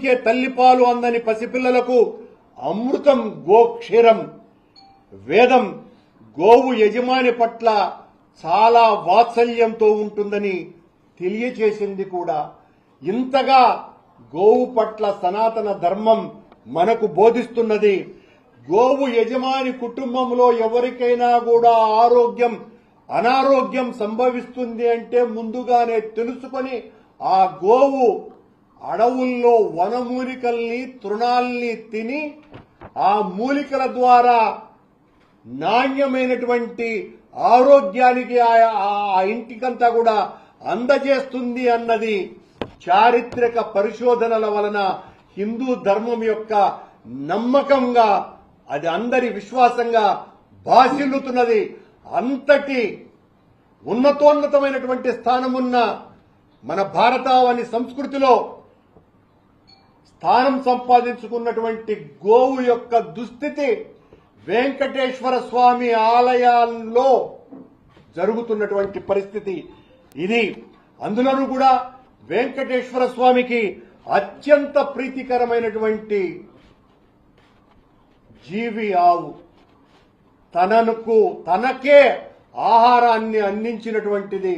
అందుకే తల్లిపాలు అందని పసిపిల్లలకు అమృతం గోక్షీరం. వేదం గోవు యజమాని పట్ల చాలా వాత్సల్యంతో ఉంటుందని తెలియచేసింది కూడా. ఇంతగా గోవు పట్ల సనాతన ధర్మం మనకు బోధిస్తున్నది. గోవు యజమాని కుటుంబంలో ఎవరికైనా కూడా అనారోగ్యం సంభవిస్తుంది అంటే ముందుగానే తెలుసుకొని ఆ గోవు అడవుల్లో వనమూలికల్ని తృణాల్ని తిని ఆ మూలికల ద్వారా నాణ్యమైనటువంటి ఆరోగ్యానికి ఆ ఇంటికంతా కూడా అందజేస్తుంది అన్నది చారిత్రక పరిశోధనల వలన హిందూ ధర్మం యొక్క నమ్మకంగా అది అందరి విశ్వాసంగా భాసిల్లుతున్నది. అంతటి ఉన్నతోన్నతమైనటువంటి స్థానమున్న మన భారతావని సంస్కృతిలో స్థానం సంపాదించుకున్నటువంటి గోవు యొక్క దుస్థితి వెంకటేశ్వర స్వామి ఆలయాల్లో జరుగుతున్నటువంటి పరిస్థితి ఇది. అందులోనూ కూడా వెంకటేశ్వర స్వామికి అత్యంత ప్రీతికరమైనటువంటి జీవి ఆవు. తనకే ఆహారాన్ని అందించినటువంటిది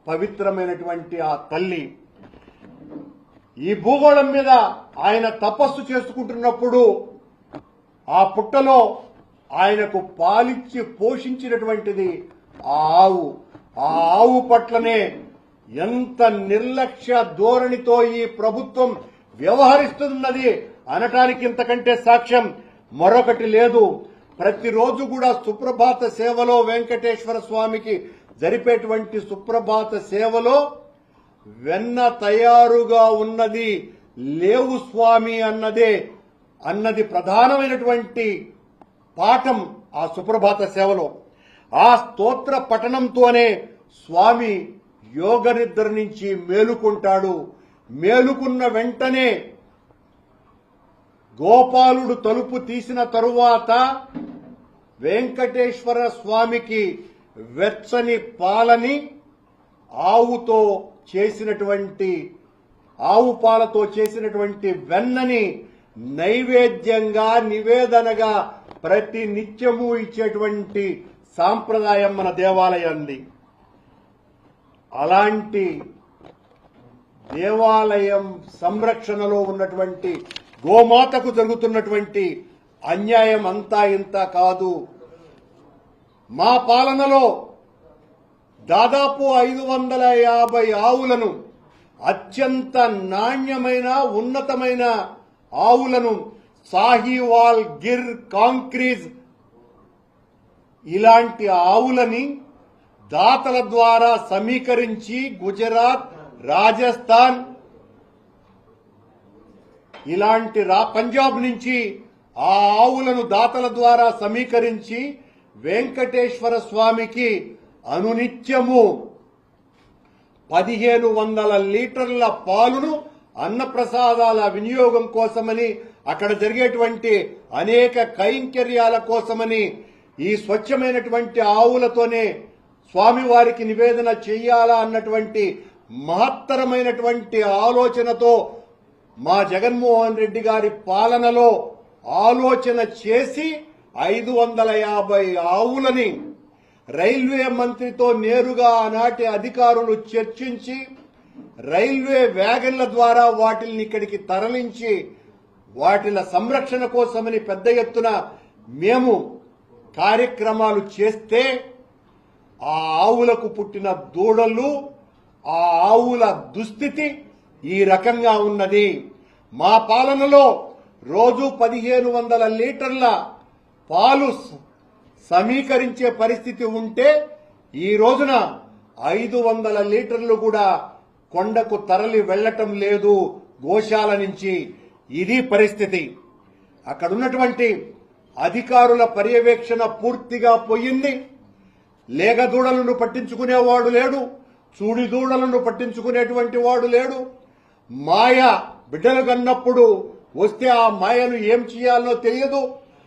పవిత్రమైనటువంటి ఆ తల్లి. ఈ భూగోళం మీద ఆయన తపస్సు చేసుకుంటున్నప్పుడు ఆ పుట్టలో ఆయనకు పాలిచ్చి పోషించినటువంటిది ఆ ఆవు. ఆ ఆవు పట్లనే ఎంత నిర్లక్ష్య ధోరణితో ఈ ప్రభుత్వం వ్యవహరిస్తున్నది అనటానికి ఇంతకంటే సాక్ష్యం మరొకటి లేదు. ప్రతిరోజు కూడా సుప్రభాత సేవలో వెంకటేశ్వర స్వామికి జరిపేటువంటి సుప్రభాత సేవలో వెన్న తయారుగా ఉన్నది లేవు స్వామి అన్నది ప్రధానమైనటువంటి పాఠం ఆ సుప్రభాత సేవలో. ఆ స్తోత్ర పఠనంతోనే స్వామి యోగ నిద్ర నుంచి మేలుకుంటాడు. మేలుకున్న వెంటనే గోపాలుడు తలుపు తీసిన తరువాత వెంకటేశ్వర స్వామికి వెచ్చని పాలని ఆవు పాలతో చేసినటువంటి వెన్నని నైవేద్యంగా నివేదనగా ప్రతి నిత్యము ఇచ్చేటువంటి సాంప్రదాయం మన దేవాలయంది. అలాంటి దేవాలయం సంరక్షణలో ఉన్నటువంటి గోమాతకు జరుగుతున్నటువంటి అన్యాయం అంతా ఇంత కాదు. మా పాలనలో దాదాపు 550 ఆవులను, అత్యంత నాణ్యమైన ఉన్నతమైన ఆవులను, సాహివాల్, గిర్, కాంక్రీజ్ ఇలాంటి ఆవులని దాతల ద్వారా సమీకరించి గుజరాత్, రాజస్థాన్ ఇలాంటి పంజాబ్ నుంచి ఆ ఆవులను దాతల ద్వారా సమీకరించి వెంకటేశ్వర స్వామికి అనునిత్యము 1500 లీటర్ల పాలును అన్నప్రసాదాల వినియోగం కోసమని, అక్కడ జరిగేటువంటి అనేక కైంకర్యాల కోసమని ఈ స్వచ్ఛమైనటువంటి ఆవులతోనే స్వామివారికి నివేదన చెయ్యాలా అన్నటువంటి మహత్తరమైనటువంటి ఆలోచనతో మా జగన్మోహన్ రెడ్డి గారి పాలనలో ఆలోచన చేసి 550 ఆవులని రైల్వే మంత్రితో నేరుగా ఆనాటి అధికారులు చర్చించి రైల్వే వ్యాగన్ల ద్వారా వాటిని ఇక్కడికి తరలించి వాటిల సంరక్షణ కోసమని పెద్ద ఎత్తున మేము కార్యక్రమాలు చేస్తే ఆ ఆవులకు పుట్టిన దూడలు, ఆ ఆవుల దుస్థితి ఈ రకంగా ఉన్నది. మా పాలనలో రోజు 1500 లీటర్ల పాలు సమీకరించే పరిస్థితి ఉంటే ఈ రోజున 500 లీటర్లు కూడా కొండకు తరలి వెళ్లటం లేదు గోశాల నుంచి. ఇది పరిస్థితి. అక్కడున్నటువంటి అధికారుల పర్యవేక్షణ పూర్తిగా పోయింది. లేగ దూడలను పట్టించుకునేవాడు లేడు, చూడి దూడలను పట్టించుకునేటువంటి వాడు లేడు. మాయ బిడ్డలు కన్నప్పుడు వస్తే ఆ మాయను ఏం చేయాలో తెలియదు.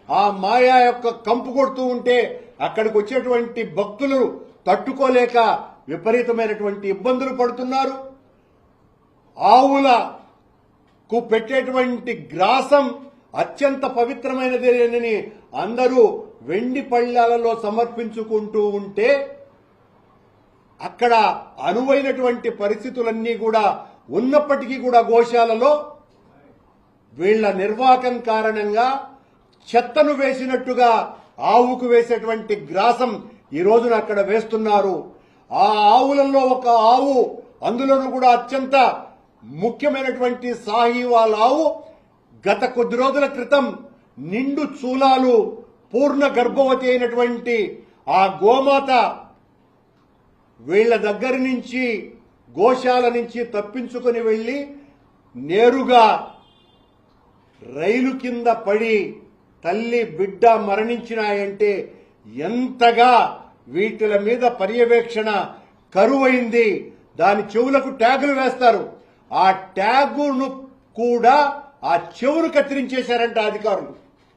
ఆ మాయ యొక్క కంపు కొడుతూ ఉంటే అక్కడికి వచ్చేటువంటి భక్తులు తట్టుకోలేక విపరీతమైనటువంటి ఇబ్బందులు పడుతున్నారు. ఆవుల కు పెట్టేటువంటి గ్రాసం అత్యంత పవిత్రమైనదేనని అందరూ వెండి పళ్ళాలలో సమర్పించుకుంటూ ఉంటే అక్కడ అనువైనటువంటి పరిస్థితులన్నీ కూడా ఉన్నప్పటికీ కూడా గోశాలలో వీళ్ల నిర్వాహకం కారణంగా చెత్తను వేసినట్టుగా ఆవుకు వేసేటువంటి గ్రాసం ఈ రోజున అక్కడ వేస్తున్నారు. ఆ ఆవులలో ఒక ఆవు, అందులోనూ కూడా అత్యంత ముఖ్యమైనటువంటి సాహివాల్ ఆవు గత కొద్ది రోజుల క్రితం నిండు చూలాలు పూర్ణ గర్భవతి అయినటువంటి ఆ గోమాత వీళ్ల దగ్గర నుంచి గోశాల నుంచి తప్పించుకొని వెళ్లి నేరుగా రైలు కింద పడి తల్లి బిడ్డ మరణించినాయంటే ఎంతగా వీటిల మీద పర్యవేక్షణ కరువైంది. దాని చెవులకు ట్యాగులు వేస్తారు. ఆ ట్యాగును కూడా ఆ చెవును కత్తిరించేశారంట అధికారులు,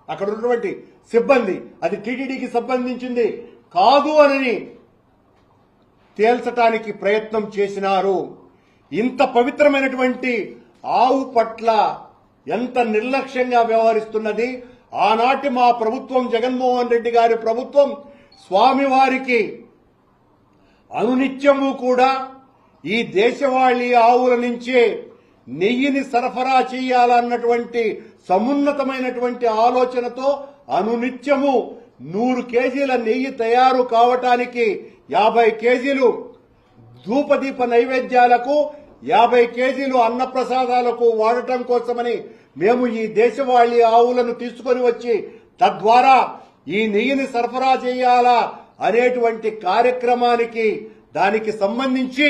అక్కడ ఉన్నటువంటి సిబ్బంది. అది టీటీడీకి సంబంధించింది కాదు అని తేల్చటానికి ప్రయత్నం చేసినారు. ఇంత పవిత్రమైనటువంటి ఆవు పట్ల ఎంత నిర్లక్ష్యంగా వ్యవహరిస్తున్నది. ఆనాటి మా ప్రభుత్వం, జగన్మోహన్ రెడ్డి గారి ప్రభుత్వం, స్వామివారికి అనునిత్యము కూడా ఈ దేశవాళీ ఆవుల నుంచే నెయ్యిని సరఫరా చేయాలన్నటువంటి సమున్నతమైనటువంటి ఆలోచనతో అనునిత్యము 100 కేజీల నెయ్యి తయారు కావటానికి 50 కేజీలు ధూపదీప నైవేద్యాలకు, 50 కేజీలు అన్నప్రసాదాలకు వాడటం కోసమని మేము ఈ దేశవాళీ ఆవులను తీసుకొని వచ్చి తద్వారా ఈ నెయ్యిని సరఫరా చేయాలా అనేటువంటి కార్యక్రమానికి దానికి సంబంధించి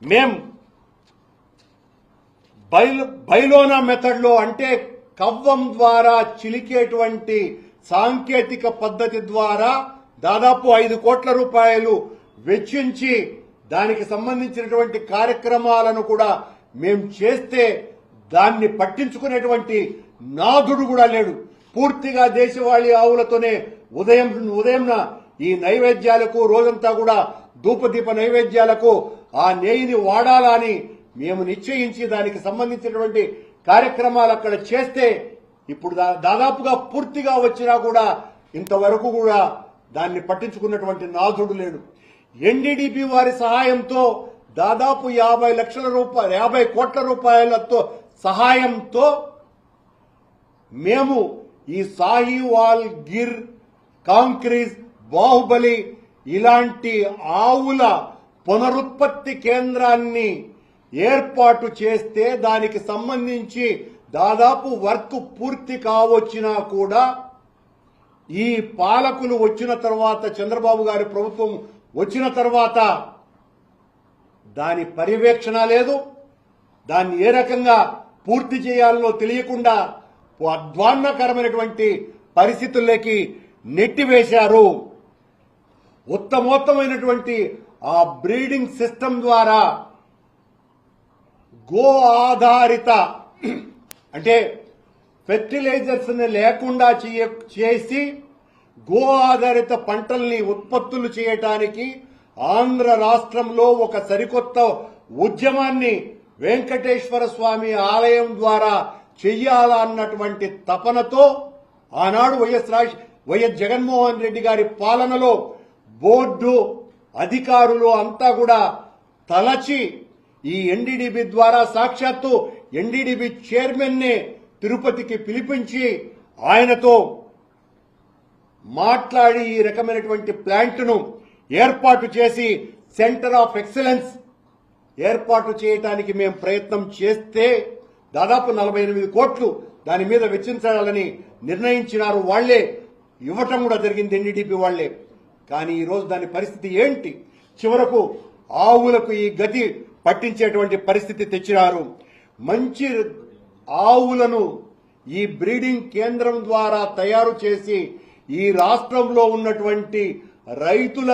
మేం బైలోనా మెథడ్ లో, అంటే కవ్వం ద్వారా చిలికేటువంటి సాంకేతిక పద్ధతి ద్వారా దాదాపు 5 కోట్ల రూపాయలు వెచ్చించి దానికి సంబంధించినటువంటి కార్యక్రమాలను కూడా మేం చేస్తే దాన్ని పట్టించుకునేటువంటి నాథుడు కూడా లేడు. పూర్తిగా దేశవాళీ ఆవులతోనే ఉదయంన ఈ నైవేద్యాలకు, రోజంతా కూడా ధూపదీప నైవేద్యాలకు ఆ నెయ్యిని వాడాలని మేము నిశ్చయించి దానికి సంబంధించినటువంటి కార్యక్రమాలు అక్కడ చేస్తే ఇప్పుడు దాదాపుగా పూర్తిగా వచ్చినా కూడా ఇంతవరకు కూడా దాన్ని పట్టించుకున్నటువంటి నాథుడు లేడు. ఎన్డీడీపీ వారి సహాయంతో దాదాపు 50 కోట్ల రూపాయలతో సహాయంతో మేము ఈ సాహివాల్, గిర్, కాంక్రీజ్, బాహుబలి ఇలాంటి ఆవుల పునరుత్పత్తి కేంద్రాన్ని ఏర్పాటు చేస్తే దానికి సంబంధించి దాదాపు వర్క్ పూర్తి కావచ్చినా కూడా ఈ పాలకులు వచ్చిన తర్వాత, చంద్రబాబు గారి ప్రభుత్వం వచ్చిన తర్వాత దాని పర్యవేక్షణ లేదు. దాన్ని ఏ రకంగా పూర్తి చేయాలో తెలియకుండా అధ్వాన్నకరమైనటువంటి పరిస్థితుల్లోకి నెట్టివేశారు. ఉత్తమోత్తమైనటువంటి ఆ బ్రీడింగ్ సిస్టమ్ ద్వారా గో ఆధారిత, అంటే ఫెర్టిలైజర్స్ లేకుండా చేసి గో ఆధారిత పంటల్ని ఉత్పత్తులు చేయటానికి ఆంధ్ర రాష్ట్రంలో ఒక సరికొత్త ఉద్యమాన్ని వెంకటేశ్వర స్వామి ఆలయం ద్వారా చెయ్యాలన్నటువంటి తపనతో ఆనాడు వైఎస్ జగన్మోహన్ రెడ్డి గారి పాలనలో బోర్డు అధికారులు అంతా కూడా తలచి ఈ ఎన్డీడీబీ ద్వారా సాక్షాత్తు ఎన్డీడీబీ చైర్మన్ ని తిరుపతికి పిలిపించి ఆయనతో మాట్లాడి ఈ రకమైనటువంటి ప్లాంట్ ను ఏర్పాటు చేసి సెంటర్ ఆఫ్ ఎక్సలెన్స్ ఏర్పాటు చేయడానికి మేము ప్రయత్నం చేస్తే దాదాపు 48 కోట్లు దాని మీద వెచ్చించాలని నిర్ణయించినారు. వాళ్లే ఇవ్వటం కూడా జరిగింది, ఎన్డీడీపీ వాళ్లే. కానీ ఈ రోజు దాని పరిస్థితి ఏంటి? చివరకు ఆవులకు ఈ గతి పట్టించేటువంటి పరిస్థితి తెచ్చినారు. మంచి ఆవులను ఈ బ్రీడింగ్ కేంద్రం ద్వారా తయారు చేసి ఈ రాష్ట్రంలో ఉన్నటువంటి రైతుల